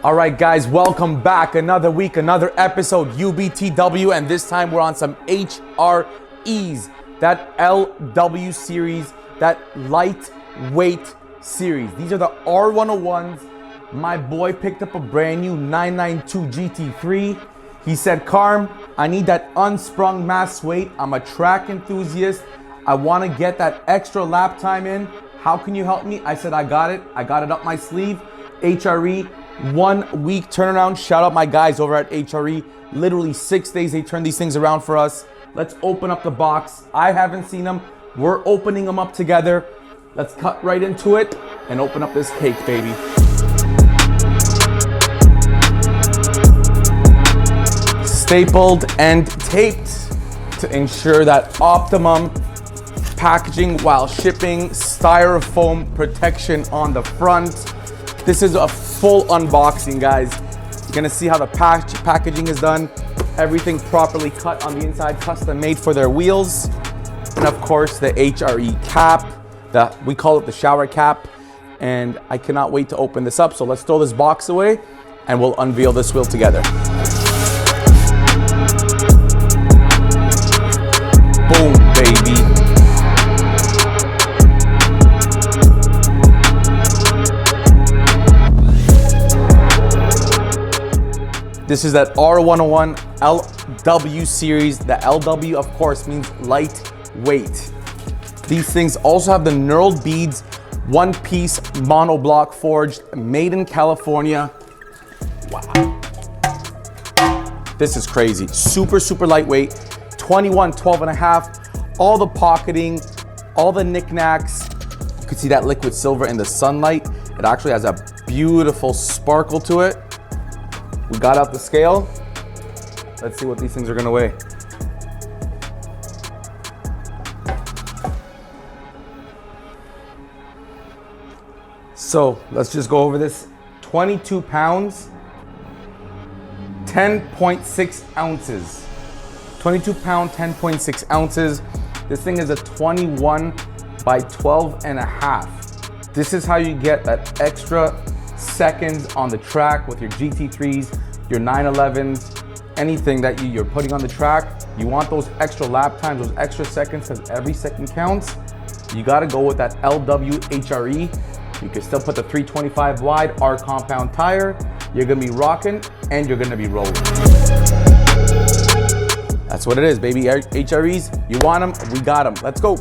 All right, guys, welcome back. Another week, another episode, UBTW, and this time we're on some HREs, that LW series, that lightweight series. These are the R101s. My boy picked up a brand new 992 GT3. He said, Carm, I need that unsprung mass weight. I'm a track enthusiast. I want to get that extra lap time in. How can you help me? I said, I got it. I got it up my sleeve. HRE, 1 week turnaround. Shout out my guys over at HRE. Literally 6 days they turn these things around for us. Let's open up the box. I haven't seen them. We're opening them up together. Let's cut right into it and open up this cake, baby. Stapled and taped to ensure that optimum packaging while shipping, styrofoam protection on the front. This is a full unboxing, guys. You're gonna see how the packaging is done. Everything properly cut on the inside, custom made for their wheels. And of course, the HRE cap, we call it the shower cap. And I cannot wait to open this up. So let's throw this box away and we'll unveil this wheel together. Boom, baby. This is that R101 LW series. The LW, of course, means lightweight. These things also have the knurled beads, one-piece monoblock forged, made in California. Wow. This is crazy. Super, super lightweight. 21, 12 and a half. All the pocketing, all the knickknacks. You can see that liquid silver in the sunlight. It actually has a beautiful sparkle to it. We got out the scale. Let's see what these things are gonna weigh. So let's just go over this. 22 pounds, 10.6 ounces. 22 pound, 10.6 ounces. This thing is a 21 by 12 and a half. This is how you get that extra seconds on the track with your GT3s, your 911s, anything that you're putting on the track. You want those extra lap times, those extra seconds, because every second counts. You gotta go with that LW HRE. You can still put the 325 wide R compound tire. You're gonna be rocking and you're gonna be rolling. That's what it is, baby. HREs, you want them, we got them. Let's go.